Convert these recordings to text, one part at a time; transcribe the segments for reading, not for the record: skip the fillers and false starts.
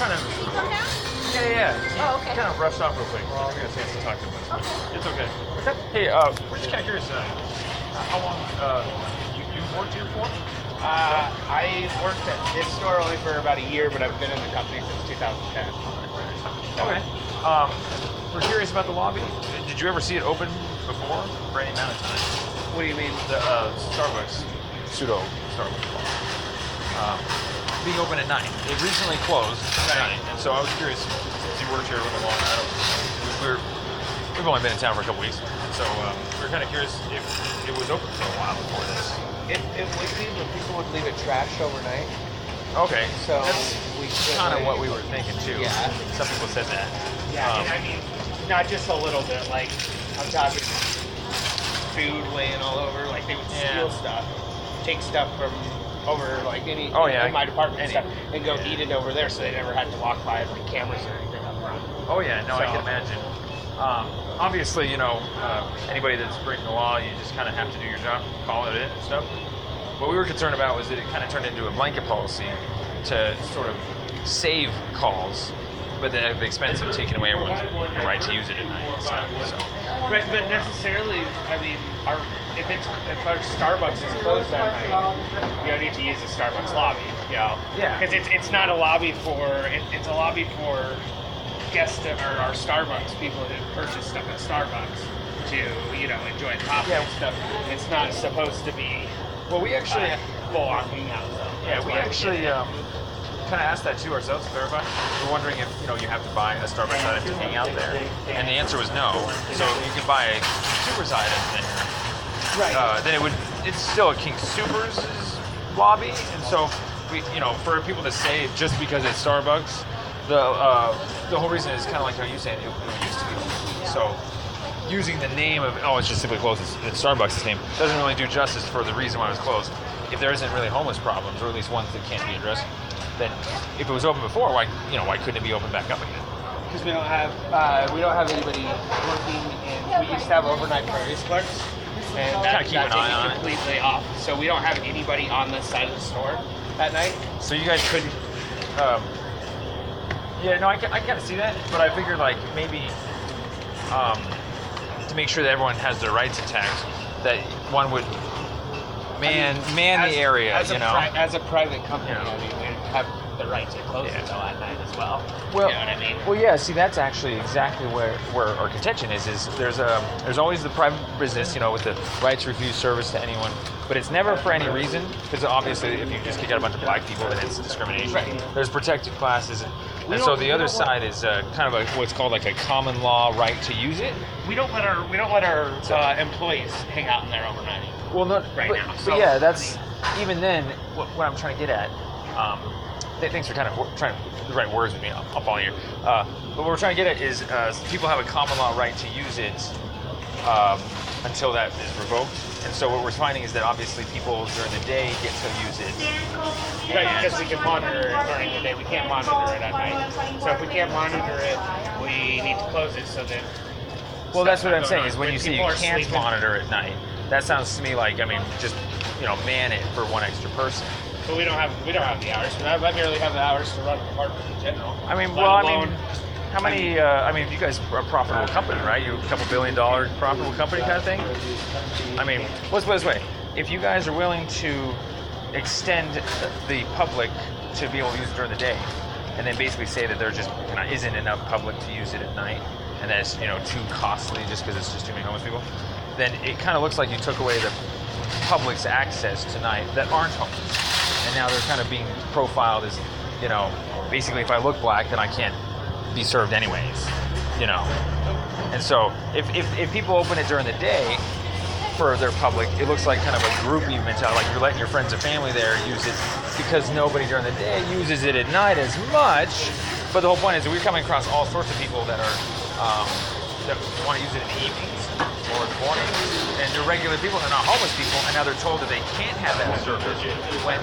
kind of... Come down? Yeah. Oh, okay. Kind of rushed off real quick. I didn't get a chance to talk to him. It's okay. Hey, we're just kind of curious. How long you worked here for? I worked at this store only for about a year, but I've been in the company since 2010. Okay. We're curious about the lobby. Did you ever see it open before for any amount of time? What do you mean? The Starbucks, pseudo Starbucks bar. Being open at night. It recently closed at night, and so I was curious, since you worked here a little long, we've only been in town for a couple weeks, so we were kind of curious if it was open for a while before this. It would be, but people would leave it trashed overnight. Okay, So that's kind of what we were thinking too. Yeah. Some people said that. Yeah, and I mean, not just a little bit. Like, I'm talking food laying all over. Like, they would steal stuff, take stuff from over, like, any in my department and stuff, and go eat it over there, so they never had to walk by like cameras or anything up front. Oh yeah, no, I can imagine. Obviously, anybody that's breaking the law, you just kind of have to do your job, call it in and stuff. What we were concerned about was that it kind of turned into a blanket policy to sort of save calls, but at the expense of taking away everyone's right to use it at night. So. Right, but necessarily, I mean, if our Starbucks is closed that night, you don't need to use the Starbucks lobby, Yeah. Because it's not a lobby for, it's a lobby for guests or our Starbucks, people who purchase stuff at Starbucks to, enjoy coffee and stuff. It's not supposed to be we actually full on hangout zone. Yeah, we actually kind of asked that too ourselves to verify. We're wondering if you have to buy a Starbucks item to hang out there, and the answer was no. So you can buy a Soopers item there. Then it's still a King Soopers lobby, and so we, for people to say just because it's Starbucks, the whole reason is kind of like how you saying it used to be. So using the name of it's just simply closed. It's Starbucks' name doesn't really do justice for the reason why it was closed. If there isn't really homeless problems, or at least ones that can't be addressed, then if it was open before, why couldn't it be open back up again? Because we don't have anybody working we used to have overnight produce clerks, and that's completely off. So we don't have anybody on this side of the store at night. So you guys couldn't. I kind of see that, but I figured maybe to make sure that everyone has their rights intact, that one would man the area, as a private company, we have the right to close it until at night as well. Well, you know what I mean? Well, yeah. See, that's actually exactly where our contention is there's always the private business, with the right to refuse service to anyone, but it's never for any reason, because obviously if you just kick out a bunch of black people, then it's discrimination. Right. There's protected classes, and so the other side is kind of what's called a common law right to use it. We don't let our employees hang out in there overnight. Well, no, now. But yeah, that's even then. What I'm trying to get at. Thanks for kind of trying the right words with me. I'll follow you. But what we're trying to get at is people have a common law right to use it until that is revoked. And so what we're finding is that obviously people during the day get to use it. Right, because we can monitor it during the day. We can't monitor it at night. So if we can't monitor it, we need to close it so that. Well, that's what I'm saying is when you say you can't monitor at night, that sounds to me like just man it for one extra person. But we don't have the hours for that. I barely have the hours to run the department in general. How many? You guys are a profitable company, right? You're a couple $1 billion profitable company kind of thing. Let's put it this way: if you guys are willing to extend the public to be able to use it during the day, and then basically say that there just isn't enough public to use it at night, and that it's too costly just because it's just too many homeless people, then it kind of looks like you took away the public's access tonight that aren't homeless. And now they're kind of being profiled as, basically if I look black, then I can't be served anyways, And so if people open it during the day for their public, it looks like kind of a groupie mentality, like you're letting your friends and family there use it because nobody during the day uses it at night as much. But the whole point is that we're coming across all sorts of people that are that want to use it in the evenings or in the morning, and they're regular people, they're not homeless people, and now they're told that they can't have that service, when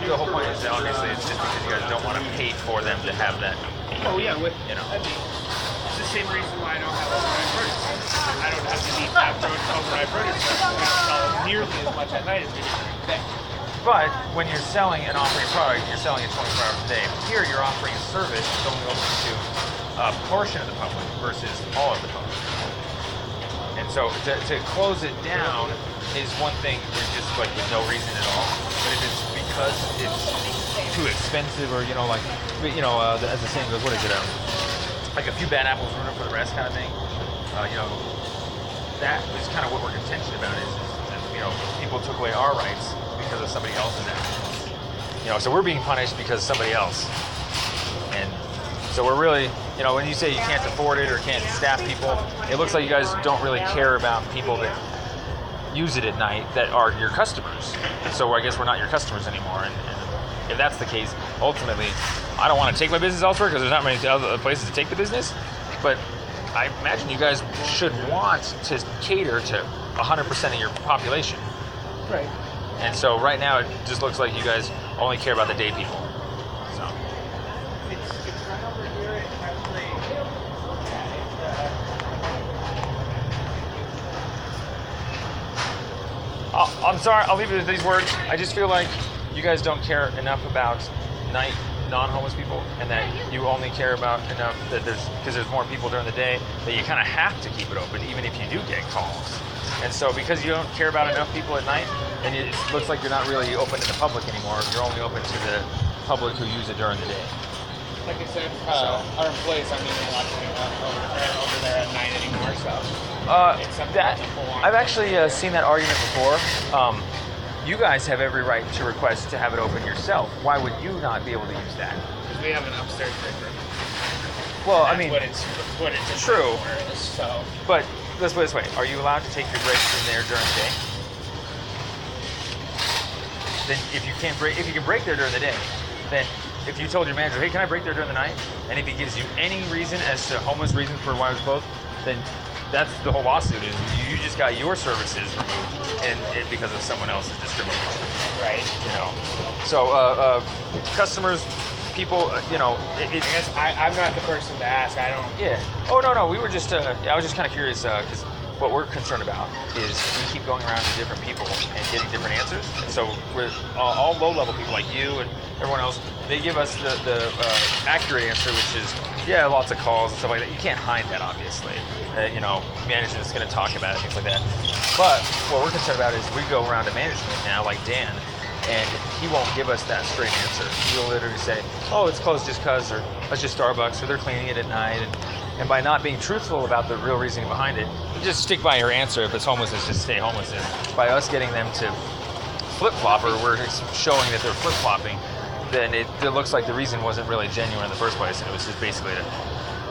the whole point is that obviously it's just because you guys don't want to pay for them to have that. Oh yeah, it's the same reason why I don't have overnight produce. I don't have to need that overnight produce. We don't sell nearly as much at night as we do during the day. But when you're selling and offering a product, you're selling it 24 hours a day. Here, you're offering a service that's only open to a portion of the public versus all of the public. And so to close it down is one thing, just like with no reason at all. But if it's because it's too expensive, or as the saying goes, what is it? Like a few bad apples ruin it for the rest, kind of thing. That is kind of what we're contention about. Is people took away our rights because of somebody else's actions. So we're being punished because of somebody else. And so we're really, when you say you can't afford it or can't staff people, it looks like you guys don't really care about people that use it at night that are your customers. And so I guess we're not your customers anymore. And if that's the case, ultimately, I don't want to take my business elsewhere because there's not many other places to take the business. But I imagine you guys should want to cater to 100% of your population. Right. And so right now it just looks like you guys only care about the day people. So. It's right over here. It's actually, I'm sorry, I'll leave it with these words. I just feel like you guys don't care enough about night non-homeless people, and that you only care about enough that because there's more people during the day, that you kind of have to keep it open even if you do get calls. And so because you don't care about enough people at night, and it looks like you're not really open to the public anymore, you're only open to the public who use it during the day. Like I said, our employees aren't even allowed to go over there at night anymore, so it's something that's full on. I've actually seen that argument before. You guys have every right to request to have it open yourself. Why would you not be able to use that? Because we have an upstairs break room. Well, That's I mean, what it's true. For, so. But let's put it this way: are you allowed to take your breaks in there during the day? Then, if you can break there during the day, then if you told your manager, "Hey, can I break there during the night?" and if he gives you any reason as to homeless reasons for why it was closed, then that's the whole lawsuit. Is you just got your services removed, and because of someone else's discrimination. Right. So customers, people, I guess I'm not the person to ask. I don't. Yeah. Oh no. We were just. I was just kind of curious because what we're concerned about is we keep going around to different people and getting different answers. And so we're all low-level people like you and everyone else. They give us the accurate answer, which is lots of calls and stuff like that. You can't hide that, obviously. Management's going to talk about it, things like that. But what we're concerned about is we go around to management now, like Dan, and he won't give us that straight answer. He'll literally say, "Oh, it's closed just cause," or "It's just Starbucks," or "They're cleaning it at night." And by not being truthful about the real reasoning behind it, you just stick by your answer. If it's homelessness, just stay homelessness. By us getting them to flip-flop, or we're showing that they're flip-flopping, then it looks like the reason wasn't really genuine in the first place, and it was just basically to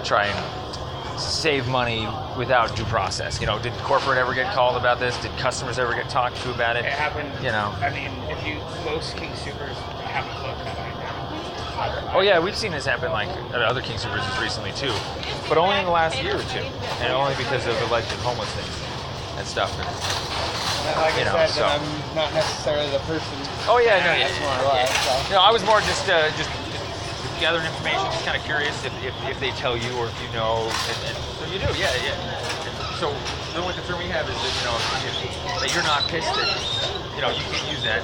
try and save money without due process. Did corporate ever get called about this? Did customers ever get talked to about it? It happened. I mean, most King Soopers haven't closed that night now. Oh yeah, we've seen this happen like at other King Soopers recently too, but only in the last year or two, and only because of alleged homelessness and stuff. And like I said, I'm not necessarily the person. Oh yeah, no, more or less. So. I was more just gathering information, just kind of curious if they tell you or if you know, and so you do, yeah. So the only concern we have is that that you're not pissed that you can't use that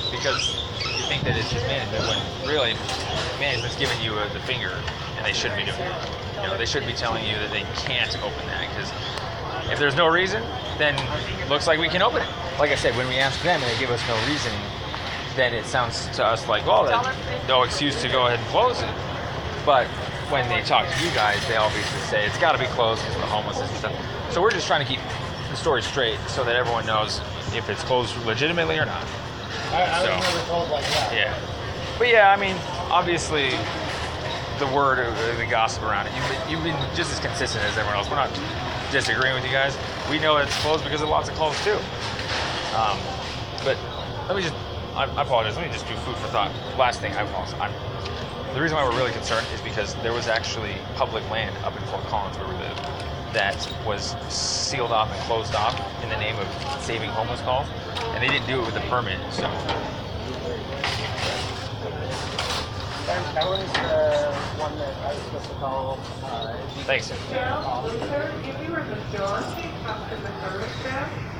because you think that it's just management when really management's giving you the finger and they shouldn't be doing it. They should be telling you that they can't open that because if there's no reason, then it looks like we can open it. Like I said, when we ask them and they give us no reasoning, then it sounds to us like, well, no excuse to go ahead and close it. But when they talk to you guys, they obviously say it's got to be closed because of the homelessness and stuff. So we're just trying to keep the story straight so that everyone knows if it's closed legitimately or not. I was never told like that. Yeah. But yeah, I mean, obviously, the word, the gossip around it, you've been just as consistent as everyone else. We're not disagreeing with you guys. We know it's closed because of lots of calls too. But I apologize. Let me just do food for thought. Last thing, I apologize. The reason why we're really concerned is because there was actually public land up in Fort Collins where we live that was sealed off and closed off in the name of saving homeless calls, and they didn't do it with a permit. So that was the one that I was supposed to call. Thanks. Sir, if you were the door, customer service staff.